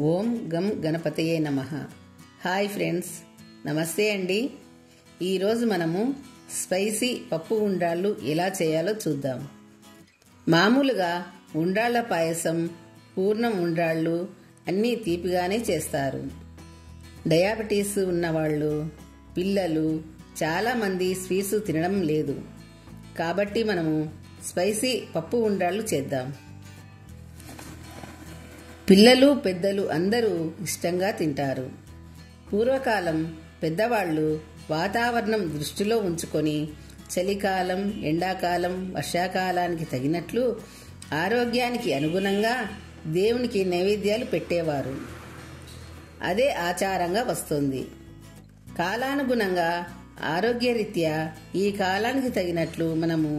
ఓం గం గణపతయే నమః. హాయ్ ఫ్రెండ్స్, నమస్తే అండి. ఈరోజు మనము స్పైసీ పప్పు ఉండ్రాళ్ళు ఎలా చేయాలో చూద్దాం. మామూలుగా ఉండ్రాళ్ళ పాయసం, పూర్ణం ఉండ్రాళ్ళు అన్నీ తీపిగానే చేస్తారు. డయాబెటీస్ ఉన్నవాళ్ళు, పిల్లలు చాలామంది స్వీట్స్ తినడం లేదు. కాబట్టి మనము స్పైసీ పప్పు ఉండ్రాళ్ళు చేద్దాం. పిల్లలు పెద్దలు అందరూ ఇష్టంగా తింటారు. పూర్వకాలం పెద్దవాళ్ళు వాతావరణం దృష్టిలో ఉంచుకొని చలికాలం, ఎండాకాలం, వర్షాకాలానికి తగినట్లు ఆరోగ్యానికి అనుగుణంగా దేవునికి నైవేద్యాలు పెట్టేవారు. అదే ఆచారంగా వస్తుంది. కాలానుగుణంగా ఆరోగ్యరీత్యా ఈ కాలానికి తగినట్లు మనము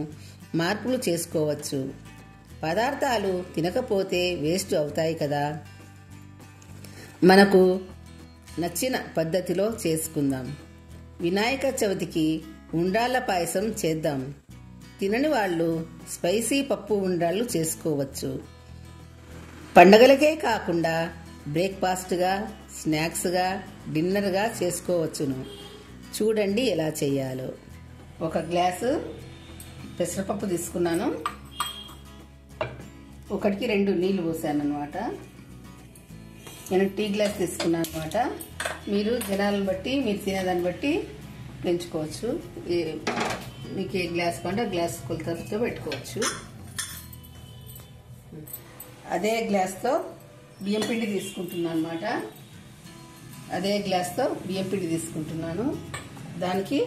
మార్పులు చేసుకోవచ్చు. పదార్థాలు తినకపోతే వేస్ట్ అవుతాయి కదా. మనకు నచ్చిన పద్ధతిలో చేసుకుందాం. వినాయక చవితికి ఉండ్రాళ్ళ పాయసం చేద్దాం. తినని వాళ్ళు స్పైసీ పప్పు ఉండ్రాళ్ళు చేసుకోవచ్చు. పండగలకే కాకుండా బ్రేక్ఫాస్ట్గా, స్నాక్స్గా, డిన్నర్గా చేసుకోవచ్చును. చూడండి ఎలా చేయాలో. 1 గ్లాసు పెసరపప్పు తీసుకున్నాను. 1కి 2 నీళ్లు పోసాను అనమాట. నేను టీ గ్లాస్ తీసుకున్నాను అనమాట. మీరు జనాలను బట్టి, మీరు తినేదాన్ని బట్టి పెంచుకోవచ్చు. మీకు ఏ గ్లాస్ కంటే గ్లాస్ కొలతతో పెట్టుకోవచ్చు. అదే గ్లాస్తో బియ్యం పిండి తీసుకుంటున్నాను అనమాట. అదే గ్లాస్తో బియ్యం పిండి తీసుకుంటున్నాను. దానికి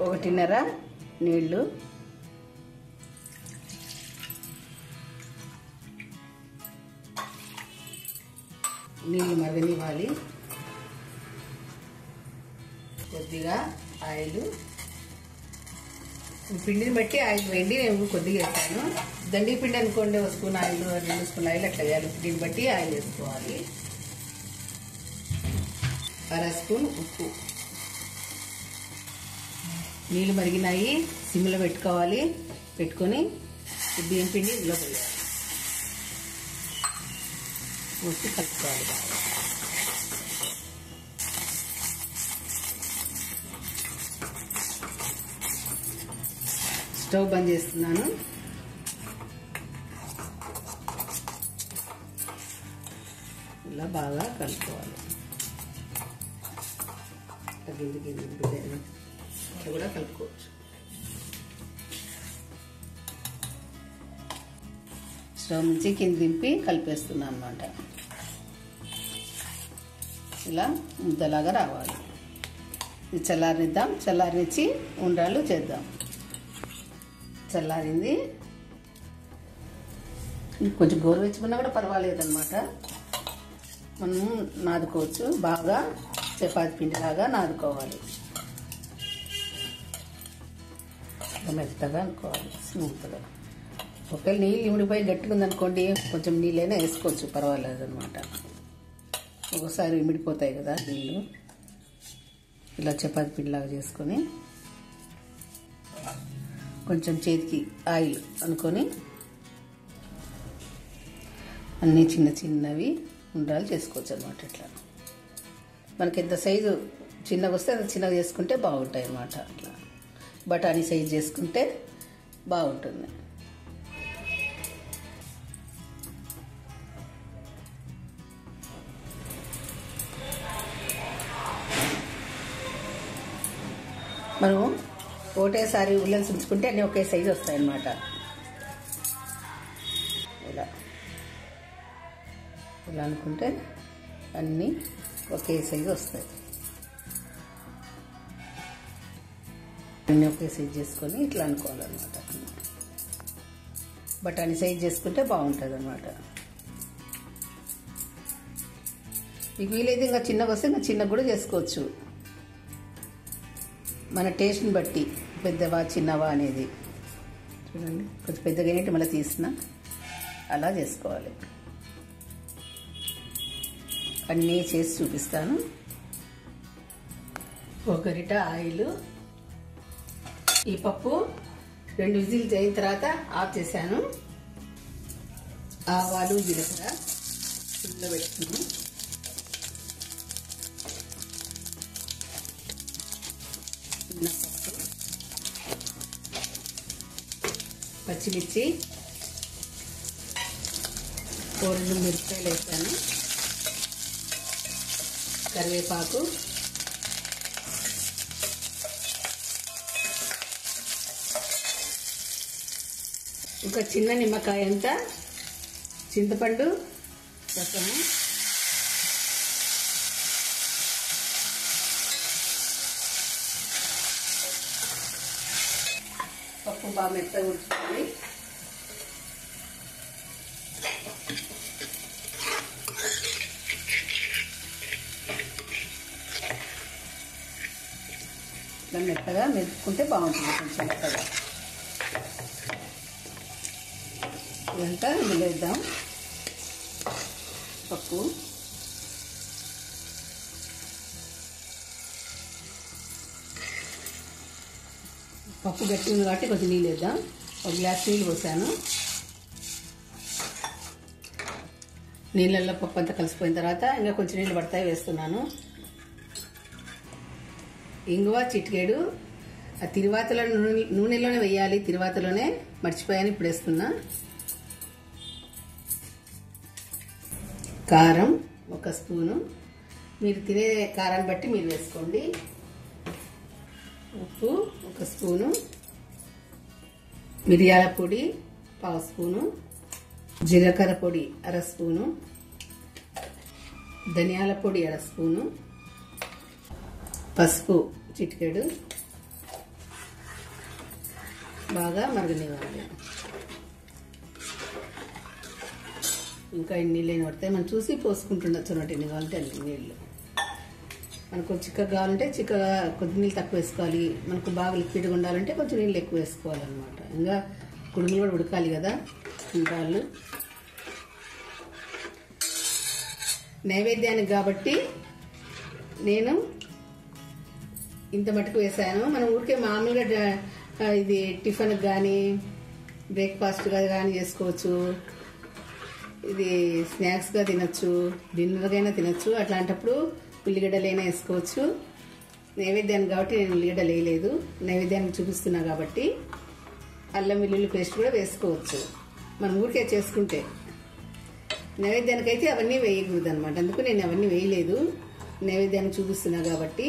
1.5 నీళ్లు, నీళ్లు మరగనివ్వాలి. కొద్దిగా ఆయిల్, పిండిని బట్టి ఆయిల్ వేయండి. నేను కొద్దిగా వేస్తాను. దండి పిండి అనుకోండి, 1 స్పూన్ ఆయిల్, 2 స్పూన్ ఆయిల్ అట్లా వేయాలి. పిండిని బట్టి ఆయిల్ వేసుకోవాలి. 1/2 స్పూన్ ఉప్పు. నీళ్ళు మరిగినాయి, సిమ్లో పెట్టుకోవాలి. పెట్టుకొని బియ్యం పిండి ఇందులో పోయాలి. పోసి కలుపుకోవాలి. స్టవ్ బంద్ చేస్తున్నాను. ఇలా బాగా కలుపుకోవాలి. ఇట్లా కూడా కలుపుకోవచ్చు. స్టవ్ నుంచి కింద దింపి కలిపేస్తున్నాను అన్నమాట. ఇలా ముద్దలాగా రావాలి. ఇది చల్లారనిద్దాం. చల్లారనిచ్చి ఉండ్రాళ్ళు చేద్దాం. చల్లారింది. కొంచెం గోరువెచ్చుకున్నా కూడా పర్వాలేదు అన్నమాట. మనం నాదుకోవచ్చు. బాగా చపాతి పిండిలాగా నాదుకోవాలి. మెత్తగా అనుకోవాలి, స్మూత్గా. ఒకవేళ నీళ్ళు ఇమిడిపోయి గట్టిగా ఉందనుకోండి, కొంచెం నీళ్ళైనా వేసుకోవచ్చు, పర్వాలేదు అనమాట. ఒకసారి ఇమిడిపోతాయి కదా నీళ్ళు. ఇలా చపాతి పిండిలాగా చేసుకొని కొంచెం చేతికి ఆయిల్ అనుకొని అన్నీ చిన్న చిన్నవి ఉండ్రాలు చేసుకోవచ్చు అనమాట. ఇట్లా మనకి ఎంత సైజు చిన్నగా వస్తే అంత చిన్నగా చేసుకుంటే బాగుంటాయి అన్నమాట. అట్లా బఠానీ సైజు చేసుకుంటే బాగుంటుంది. మనం ఒకటేసారి ఉల్లన్స్ ఉంచుకుంటే అన్నీ ఒకే సైజు వస్తాయన్నమాట. ఇలా ఇలా అనుకుంటే అన్నీ ఒకే సైజు వస్తాయి. అన్నీ ఒకే సైజు చేసుకొని ఇట్లా అనుకోవాలన్నమాట. బఠానీ సైజు చేసుకుంటే బాగుంటుంది అన్నమాట. మీకు వీలైతే ఇంకా చిన్నగా వస్తే ఇంకా చిన్నగా కూడా చేసుకోవచ్చు. మన టేస్ట్ని బట్టి పెద్దవా చిన్నవా అనేది. చూడండి, కొంచెం పెద్దగా అయినట్టు మళ్ళీ తీసిన అలా చేసుకోవాలి. అన్నీ చేసి చూపిస్తాను. 1 గరిట ఆయిల్. ఈ పప్పు 2 విజిల్స్ అయిన తర్వాత ఆఫ్ చేశాను. ఆవాలు, జీలకర్ర, సిమ్లో పెట్టుకున్నాం. మినప్పప్పు, పచ్చిమిర్చి, 4 మిరపకాయలు వేసాను, కరివేపాకు, ఒక చిన్న నిమ్మకాయ అంత చింతపండు రసము, పప్పు బాగా మెత్తగా ఉడుకుతుంది. ఇలా మెత్తగా మెదుపుకుంటే బాగుంటుంది, కొంచెం మెత్తగా. ఇదంతా ఇందులో వేద్దాం. పప్పు, పప్పు గట్టి ఉంది కాబట్టి కొంచెం నీళ్ళు వేద్దాం. 1 గ్లాస్ నీళ్ళు పోసాను. నీళ్ళల్లో పప్పు అంతా కలిసిపోయిన తర్వాత ఇంకా కొంచెం నీళ్ళు పడతాయి వేస్తున్నాను. ఇంగువ చిటికేడు, ఆ తిరువాతలో నూనెలోనే వేయాలి, తిరువాతలోనే మర్చిపోయాను, ఇప్పుడు వేస్తున్నా. కారం 1 స్పూను, మీరు తినే కారాన్ని బట్టి మీరు వేసుకోండి. ఉప్పు 1 స్పూను, మిరియాల పొడి 1/2 స్పూను, జీలకర్ర పొడి 1/2 స్పూను, ధనియాల పొడి 1/2 స్పూను, పసుపు చిటికెడు. బాగా మరగనివ్వాలి. ఇంకా ఎన్ని నీళ్ళు అయినా పడతాయి, మనం చూసి పోసుకుంటుండొచ్చు అన్నట్టు. ఎన్ని కావాలంటే అన్ని నీళ్ళు. మనకు చిక్కగా కావాలంటే చిక్కగా కొద్ది నీళ్ళు తక్కువ వేసుకోవాలి, మనకు బాగా లిక్విడ్గా ఉండాలంటే కొంచెం నీళ్ళు ఎక్కువ వేసుకోవాలన్నమాట. ఇంకా కుడుములు కూడా ఉడకాలి కదా ఉండాలు. నైవేద్యానికి కాబట్టి నేను ఇంత మటుకు వేసాను. మనం ఊరికే మామూలుగా ఇది టిఫిన్కి కానీ బ్రేక్ఫాస్ట్గా కానీ చేసుకోవచ్చు, ఇది స్నాక్స్గా తినచ్చు, డిన్నర్గా తినచ్చు. అట్లాంటప్పుడు ఉల్లిగడ్డలైనా వేసుకోవచ్చు. నైవేద్యానికి కాబట్టి నేను ఉల్లిగడ్డలు వేయలేదు, నైవేద్యానికి చూపిస్తున్నా కాబట్టి. అల్లం వెల్లుల్లి పేస్ట్ కూడా వేసుకోవచ్చు మనం ఊరికే చేసుకుంటే. నైవేద్యానికి అయితే అవన్నీ వేయకూడదు అనమాట, అందుకు నేను అవన్నీ వేయలేదు, నైవేద్యానికి చూపిస్తున్నా కాబట్టి.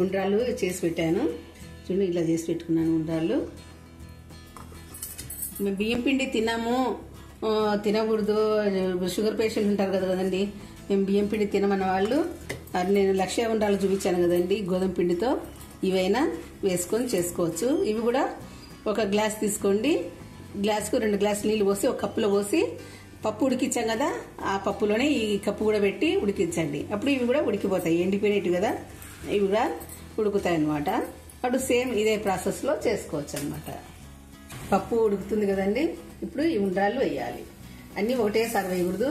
ఉండ్రాళ్ళు చేసి పెట్టాను చూడండి, ఇట్లా చేసి పెట్టుకున్నాను ఉండ్రాళ్ళు. మేము బియ్యం పిండి తినకూడదు, షుగర్ పేషెంట్ ఉంటారు కదండి, మేము బియ్యం పిండి తినమన్న వాళ్ళు, అది నేను లక్ష్య ఉండ్రాళ్ళు చూపించాను కదండి, గోధుమ పిండితో ఇవైనా వేసుకొని చేసుకోవచ్చు. ఇవి కూడా 1 గ్లాస్ తీసుకోండి, గ్లాస్కు 2 గ్లాసులు నీళ్ళు పోసి 1 కప్పులో పోసి పప్పు ఉడికించాం కదా, ఆ పప్పులోనే ఈ కప్పు కూడా పెట్టి ఉడికించండి. అప్పుడు ఇవి కూడా ఉడికిపోతాయి, ఎండిపోయినట్టు కదా, ఇవి కూడా ఉడుకుతాయి అన్నమాట. అప్పుడు సేమ్ ఇదే ప్రాసెస్లో చేసుకోవచ్చు అనమాట. పప్పు ఉడుకుతుంది కదండి, ఇప్పుడు ఈ ఉండ్రాళ్ళు వేయాలి. అన్నీ ఒకటేసారి వేయకూడదు,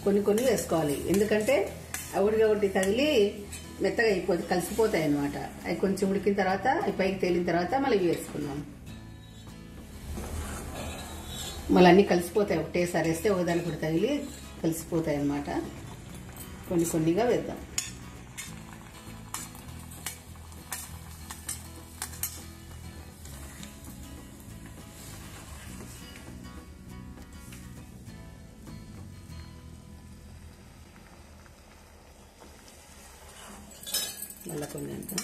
కొన్ని కొన్ని వేసుకోవాలి, ఎందుకంటే ఒకటి తగిలి మెత్తగా అయిపోతుంది, కలిసిపోతాయి అనమాట. అవి కొంచెం ఉడికిన తర్వాత, అవి పైకి తేలిన తర్వాత మళ్ళీ ఇవి వేసుకున్నాం. మళ్ళీ అన్నీ కలిసిపోతాయి, ఒకటేసారి వేస్తే ఒకదానికి కూడా తగిలి కలిసిపోతాయి అన్నమాట. కొన్ని కొన్నిగా వేద్దాం. మళ్ళీ కొన్ని అంతా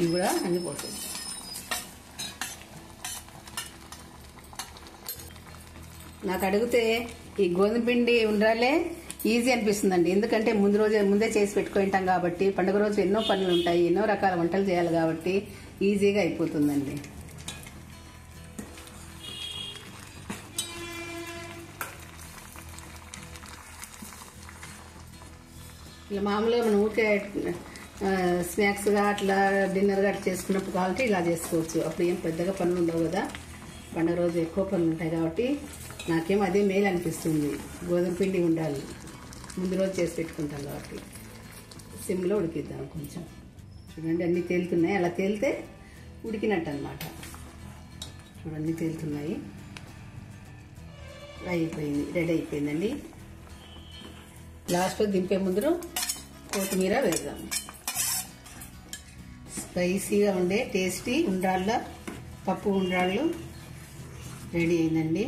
ఇవి కూడా అన్ని పోతాయి. నాకు అడిగితే ఈ గోధుమ పిండి ఉండాలే ఈజీ అనిపిస్తుందండి, ఎందుకంటే ముందే చేసి పెట్టుకుంటాం కాబట్టి. పండుగ రోజు ఎన్నో పనులు ఉంటాయి, ఎన్నో రకాల వంటలు చేయాలి కాబట్టి ఈజీగా అయిపోతుందండి. ఇలా మామూలుగా మనం ఊరికే స్నాక్స్గా అట్లా డిన్నర్గా అట్లా చేసుకున్నప్పుడు కాబట్టి ఇలా చేసుకోవచ్చు. అప్పుడు ఏం పెద్దగా పనులు ఉండవు కదా, పండుగ రోజు ఎక్కువ పనులు ఉంటాయి కాబట్టి నాకేం అదే మేలు అనిపిస్తుంది. గోధుమ పిండి ఉండాలి, ముందు రోజు చేసి పెట్టుకుంటాం కాబట్టి సిమ్లో ఉడికిద్దాం కొంచెం. చూడండి అన్నీ తేలుతున్నాయి, అలా తేలితే ఉడికినట్టు అనమాట. చూడండి తేలుతున్నాయి, అయిపోయింది, రెడీ అయిపోయిందండి. లాస్ట్లో దింపే ముందు కొత్తిమీర వేద్దాం. స్పైసీగా ఉండే టేస్టీ ఉండ్రాళ్ళ పప్పు ఉండ్రాళ్ళు రెడీ అయిందండి.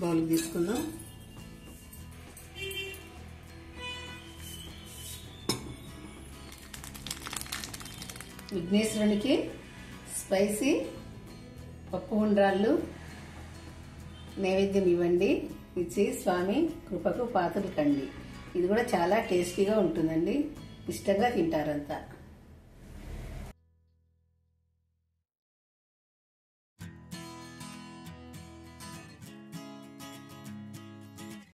బౌల్కి తీసుకుందాం. విఘ్నేశ్వరునికి స్పైసీ పప్పు ఉండ్రాళ్ళు నైవేద్యం ఇవ్వండి, ఇచ్చి స్వామి కృపకు పాత్రలు కండి. ఇది కూడా చాలా టేస్టీగా ఉంటుందండి, ఇష్టంగా తింటారంతా.